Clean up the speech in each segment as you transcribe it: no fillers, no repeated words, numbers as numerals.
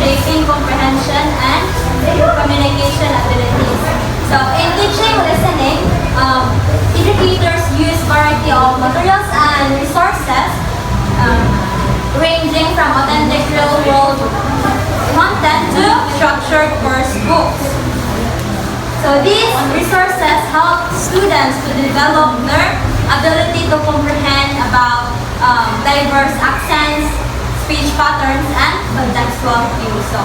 shaping comprehension and communication abilities. So in teaching listening, educators use variety of materials and resources ranging from authentic real-world content to structured course books. So these resources help students to develop their ability to comprehend about diverse accents, speech patterns, and contextual cues. So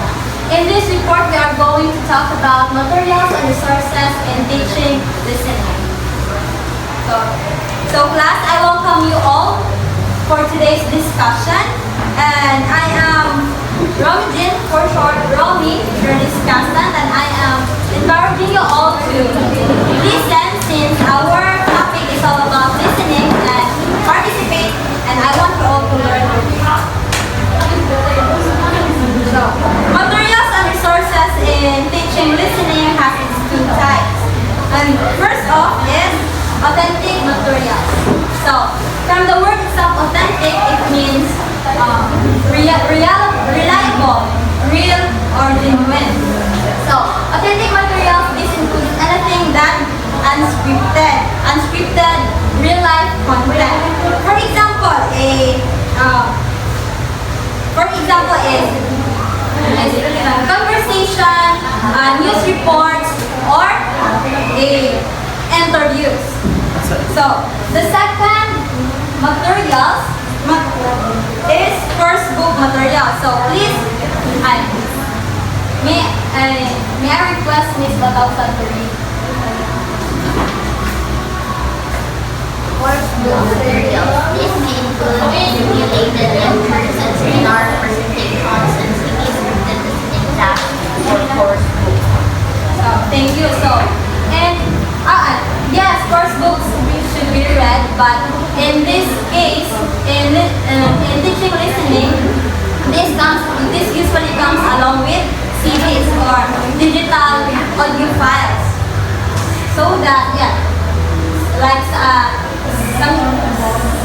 in this report, we are going to talk about materials and resources in teaching listening. So class, I welcome you all for today's discussion. And I am Romy Jin, for short, Romy, your discussant, and I am encouraging you all to listen since our topic is all about listening and participate, and I want you all to learn. So, materials and resources in teaching listening has its two types. And first off is authentic materials. So, from the word itself, authentic, it means reliable, real, or genuine. So, authentic materials, this includes anything that unscripted, real-life content. For example, is conversation, news reports, or interviews. So, the second materials is course book material. So please, may I request Ms. Batausan to read? Course book materials. This may include simulated lectures and seminar presentations and semi-scripted listening tasks for course book. So thank you. So yes, course books should be read, but in this case, in teaching listening, this usually comes along with CDs or digital audio files. So that like some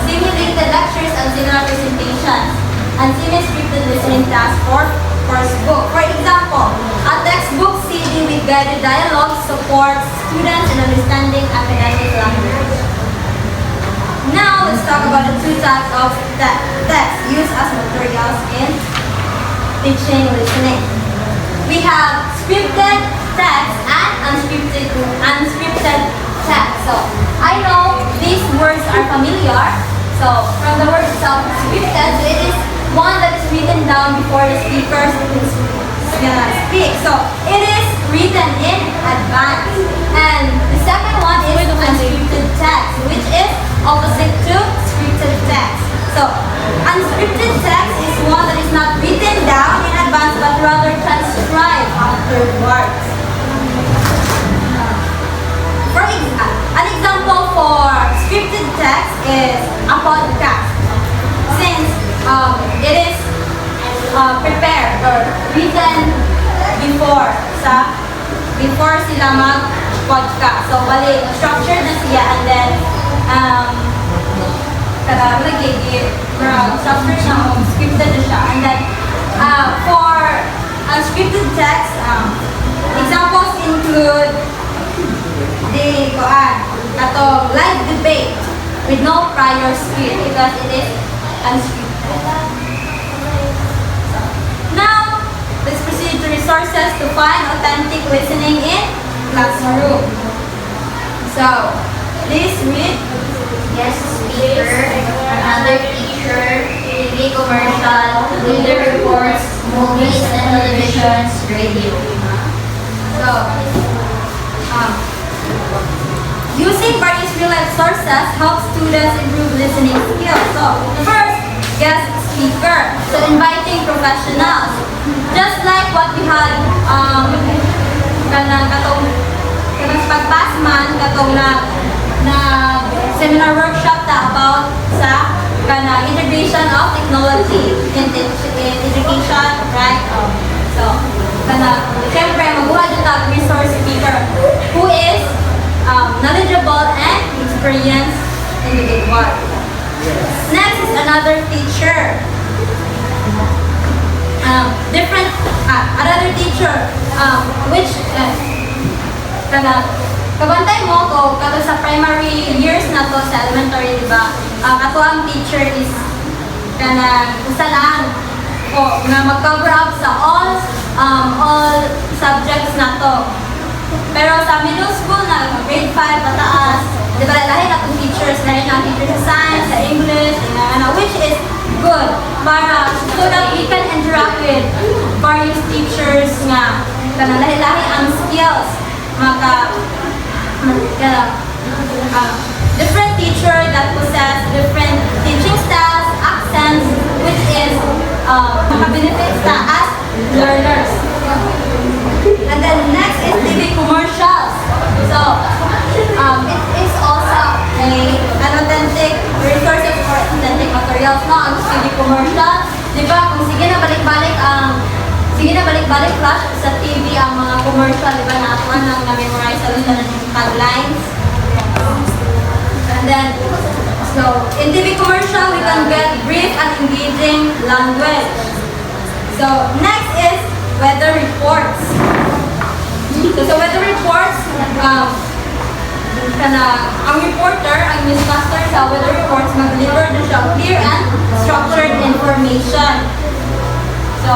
simulated lectures and seminar presentations and semi-scripted listening tasks for course book. For example, a textbook CD with guided dialogue supports students in understanding academic language. Now, let's talk about the two types of text used as materials in teaching listening. We have scripted text and unscripted text. So, I know these words are familiar. So, from the word itself, scripted, so it is one that is written down before the speaker speak. So, it is written in advance. And the second one is unscripted text, which is opposite to scripted text. So, unscripted text is one that is not written down in advance but rather transcribed afterwards. For example, an example for scripted text is a podcast. Since it is prepared or written before sila mag-podcast. So, bali, structured na siya and then structured siya, scripted na siya. And then, for unscripted text, examples include katong live debate with no prior script because it is unscripted. Now, let's proceed to resources to find authentic listening in classroom. So, please read. Guest speaker, another teacher, TV commercial, weather reports, movies and televisions, radio. So, using various real-life sources helps students improve listening skills. So, first, guest speaker. So, inviting professionals. Just like what we had katong pagpasman, katong na seminar workshop about sa integration of technology in education, right? So, syempre, mabuha dito ang resource speaker who is knowledgeable and experienced individual. Next is another teacher. Different another teacher, which, kabantay mo ko, kato sa primary years na to, sa elementary, di ba? Kato ang teacher is, usa lang, o, nga mag-cover up sa all subjects na to. Pero sa middle school na, grade 5 pataas, di ba, lahi na itong teachers, lahi na teacher sa science, sa English, which is good, para so that we can interact with various teachers nga, lahi-lahi ang skills, different teacher that possess different teaching styles, accents, which is maka-benefits ta as learners. And then next is TV commercials. So, it is also an authentic resources for authentic materials, no? Ang TV commercial, di ba? Kung sige na balik-balik flash sa TV ang mga commercial, di ba? Nakuha nang na-memorize sa ng taglines. And then, so, in TV commercial, we can get brief and engaging language. So, next is weather reports. So, weather reports, ang reporter, ang newscaster sa weather reports, mag-deliver na siya clear and structured information. So,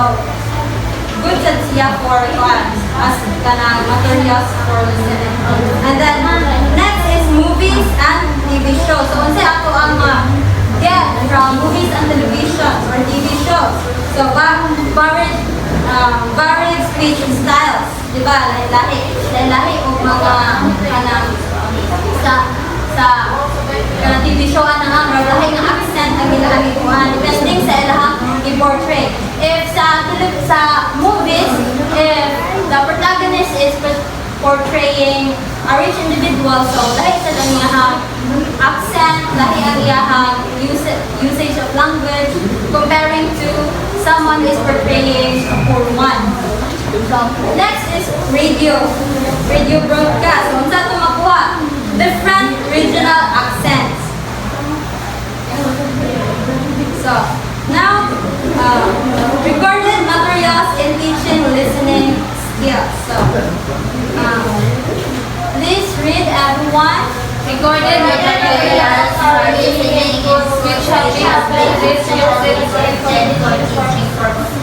good sa siya for as materials for listening. And then, next is movies and TV shows. So, unsa ato ang get from movies and television or TV shows. So, varied speech styles. Diba? Lahi o mga sa TV show nga, lahi ng accent ang ginahagikuhan depending sa ilahang i-portray. If sa movies, if the protagonist is portraying a rich individual, so lahi sa iyahang accent, lahi ang iyahang usage of language comparing to someone who is portraying a poor one. So, next is radio broadcast. So, unsa ito makuha? Different regional accents. So, now, recorded materials in teaching listening skills. So, please read everyone. Recorded materials for listening skills which have been uploaded to your website for teaching purposes.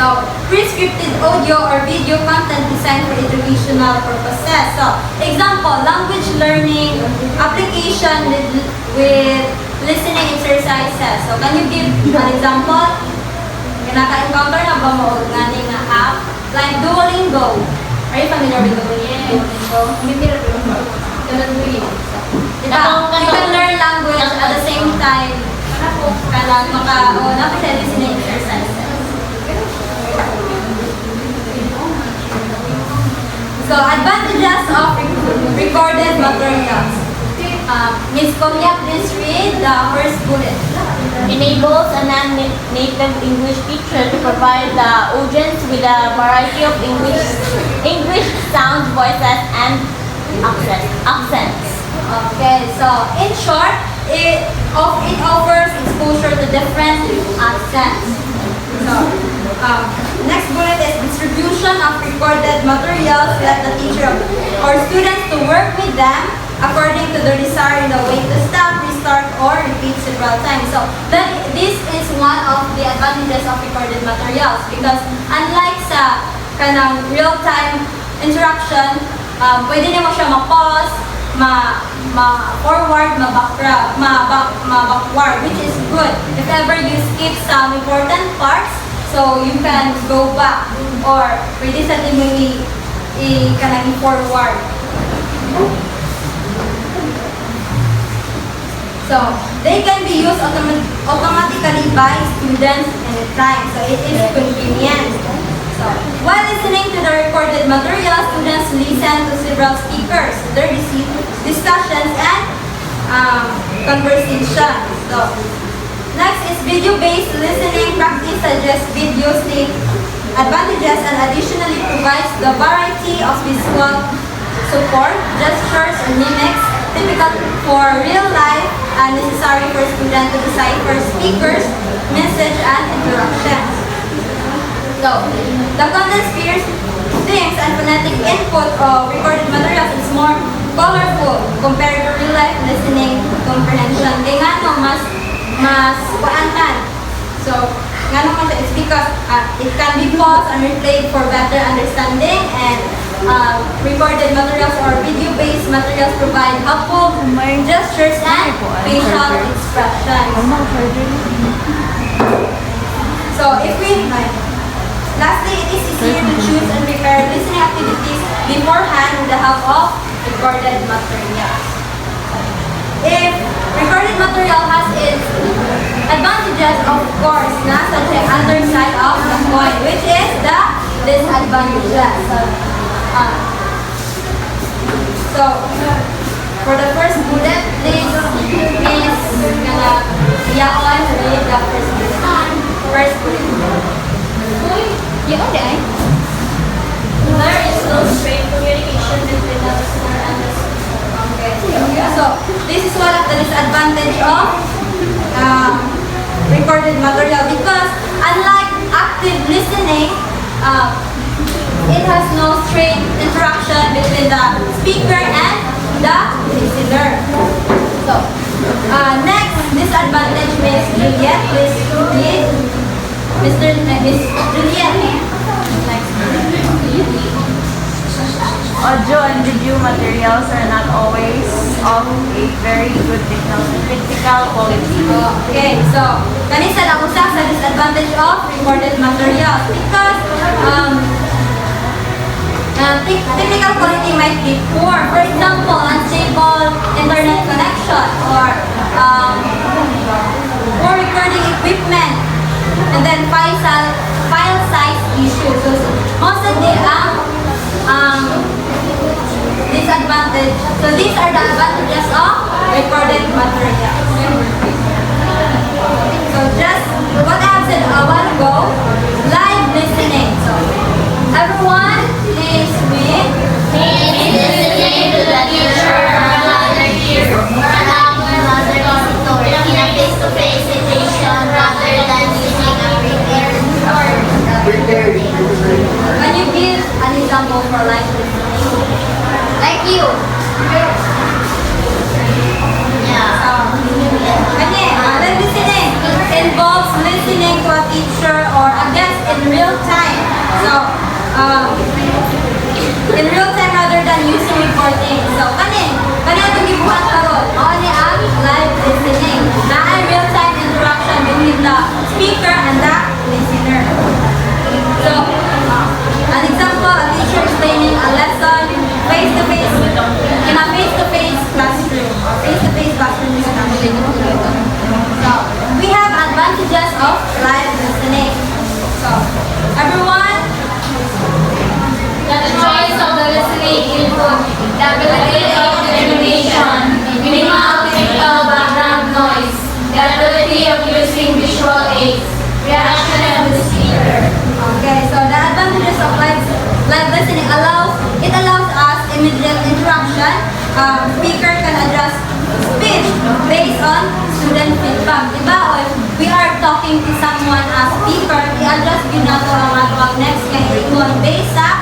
So, pre-scripted audio or video content designed for educational purposes. So, example, language learning application with listening exercises. So, can you give an example? Naka-encounter na ba mo ganing na app? Like Duolingo. Are you familiar with Duolingo? Diba? You can learn language at the same time. Listening exercises. So, advantages of recorded materials. Ms. Konya, please read the first bullet. Enables a non-native English teacher to provide the audience with a variety of English sounds, voices, and accents. Okay, so in short, it offers exposure to different accents. So, next bullet is distribution of recorded materials. Let the teacher or students to work with them according to their desire in a way to stop, restart, or repeat several times. So, this is one of the advantages of recorded materials because unlike sa kanang real-time interaction, pwede niyo mo siya ma-pause, ma-forward, ma-backward, which is good. If ever you skip some important parts, so you can go back or pwede sa din mo i-forward. So, they can be used automatically by students anytime. So, it is convenient. So, while listening to the recorded material, students listen to several speakers, their discussions, and conversations. So, next is video-based listening. Practice suggests videos take advantages and additionally provides the variety of visual support, gestures, and mimics typical for real life and necessary for students to decipher speakers, message, and interactions. So, the content spheres things and phonetic input of recorded materials is more colorful compared to real life listening comprehension. Kaya nga no, mas kuantan. So, nga no, it's because it can be paused and replayed for better understanding, and recorded materials or video-based materials provide helpful gestures and facial expressions. So, lastly, it is easier to choose and prepare listening activities beforehand with the help of recorded materials. If recorded material has its advantages, of course, such as underside of the coin, which is the disadvantages. So, for the first bullet, please is gonna yaon read the first bullet. First bullet. There is no straight communication between the listener and the speaker. Okay. So this is one of the disadvantage of recorded material, because unlike active listening, it has no straight interaction between the speaker and the listener. So next disadvantage, Miss Juliet, please read. Miss Juliet. Next. Audio and video materials are not always of a very good technical quality. Okay, so kanisa lang usa sa disadvantage of recorded materials, because technical quality might be poor. For example, unstable internet connection, or poor recording equipment, and then file size issues. So most of the disadvantage. So these are the advantages of recorded materials. So just what I said a while ago, live listening. So everyone is with Listening to the teacher or another year or another auditor in a face-to-face situation rather than using a prepared or Can you give an example for live listening? like you. Yeah. Live listening involves listening to a teacher or a guest in real time. So, in real time rather than using recording. So, kani itong gibuhat karon. Mao ni ang live listening. Na ay real time interaction between the speaker and the listener. So, an example, a teacher explaining a lesson face-to-face in a face-to-face classroom. Face-to-face classroom discussion. So, we have advantages of live listening. So, everyone, The choice of the listening input, the ability of illumination, minimal typical background noise, the ability of using visual aids, reaction of the speaker. okay, so the advantages of live listening allows us immediate interaction. Speaker can adjust speech based on student feedback. Diba? O if we are talking to someone as speaker, i-adjust yun na ito ang next kay ingon based sa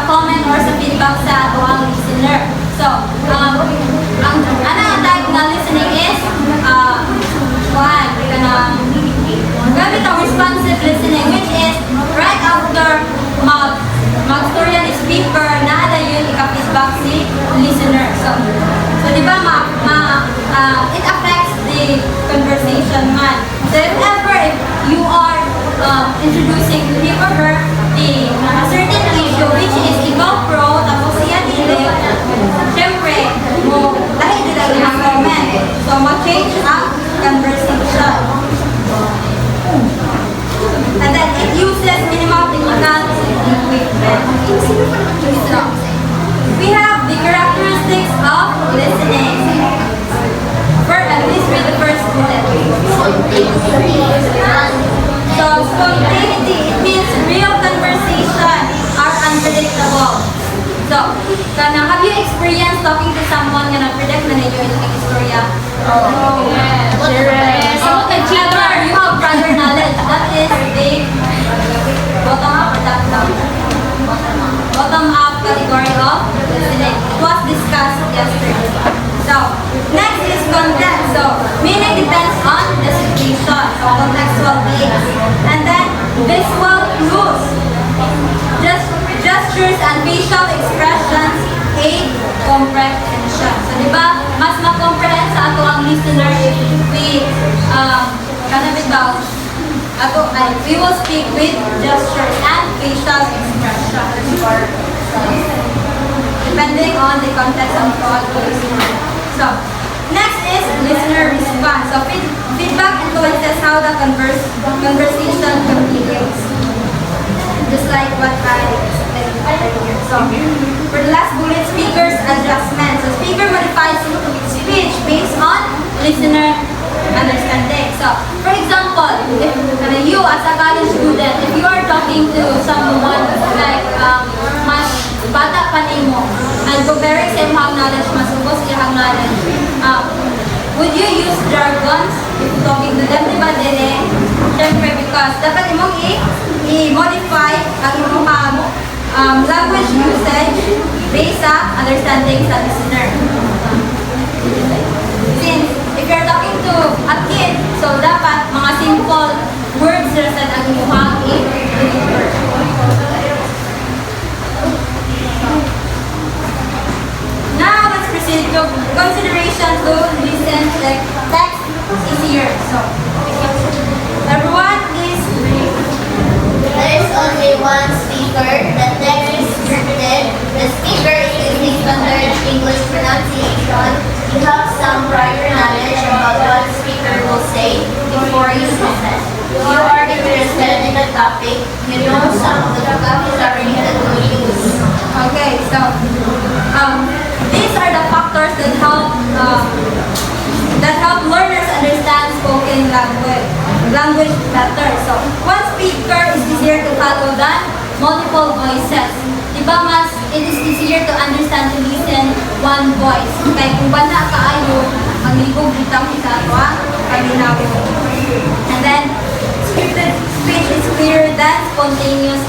comment or sa feedback sa ang listener. So, ang type ng listening is gamit ang responsive listening, which is right after mag-storya ni speaker, naala yun ika-feedback si listener. So di ba it affects the conversation man. So if ever if you are introducing to him or her a certain issue which is ikaw pro, tapos siya dili, syempre, dahil dila yung comment. So mag-change ang conversation. And then it uses minimal technical equipment. So, we have the characteristics of listening. Please read the first bullet. So, spontaneity, it means real conversation are unpredictable. So, have you experienced talking to someone na predict na ninyo yung istorya? Oh, yeah. So, you have prior knowledge. That is the understanding. It was discussed yesterday. So, next is context. So, meaning depends on the situation. So, contextual beings. And then, visual clues. Gestures and facial expressions aid comprehension. So, di ba, mas ma-comprehend sa ato ang listener if we, we will speak with gestures and facial expressions. Depending on the context of what the listener. So, next is listener response. So, feedback influences how the conversation continues. Just like what I explained earlier. So, for the last bullet, speaker's adjustment. So, speaker modifies speech based on listener understanding. So, for example, if you as a college student, if you are talking to someone like mas bata pa nimo and comparing sa imong knowledge, mas ubos iyang knowledge, would you use jargons if talking to them? Diba dire? Siyempre, because dapat imong i-modify ang imong language usage based sa understanding sa listener. Since if you're talking to a kid, so dapat mga simple words na ang imong i-deliver. Now, let's proceed to consideration to listen text easier. So, everyone is There is only one speaker. The text is scripted. The speaker is using standard English pronunciation. You have some prior knowledge about what the speaker will say before you listen. You are interested in the topic. You know some of the vocabulary that we use. okay. So, these are the factors that help learners understand spoken language better. So, one speaker is easier to follow than multiple voices. Diba it is easier to understand to listen one voice. Kaya kung banda kaayo, maglibog bitang isa ito paminawi. And then, scripted speech is clearer than spontaneous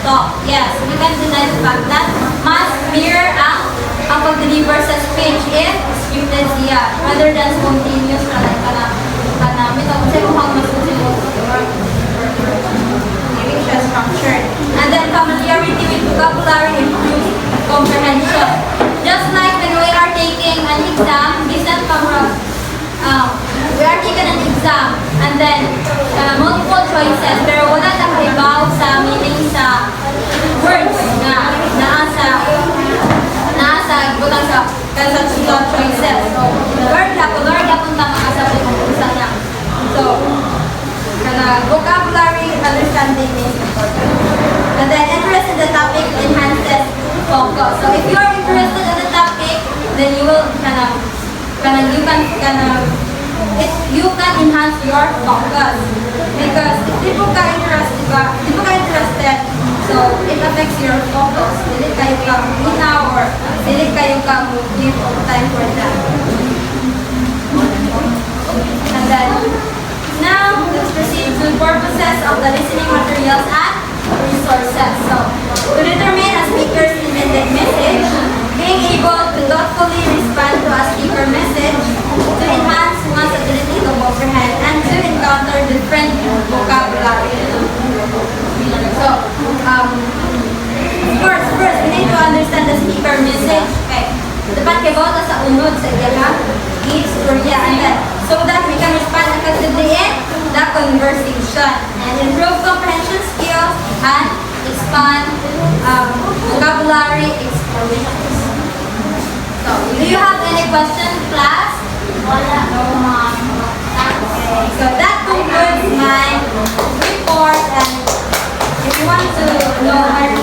talk. Yes, you can deny the fact that mas clear ang pag-deliver sa speech if scripted siya rather than spontaneous kanamit ako sa mukhang mas giving siya structured. And then familiarity with vocabulary improves comprehension. Just like when we are taking an exam, we are taking an exam and then multiple choices pero wala na kaibaw sa meaning sa words na naasa butang sa choices. So, learn yapon tama sa pagkukusa na. So, vocabulary understanding is important. And then interest in the topic enhances focus. So, if you are interested in the topic, then you will you can enhance your focus. Because if di po ka interested, so it affects your focus. Dili kayo ka minaw or dili kayo ka give time for that. And then, now, let's proceed to purposes of the listening materials and resources. So, to determine a speaker's intended message, being able to thoughtfully respond to a speaker message, to enhance one's ability to comprehend, and to encounter different vocabulary. So, first, we need to understand the speaker message. Okay. Dapat kayo bawat sa unod sa iyang istorya, and then, so that we can respond effectively in the conversation and improve comprehension skills and expand vocabulary explorations. So, do you have any questions, class? Wala. No, ma'am. Okay, so that concludes my report, and if you want to know more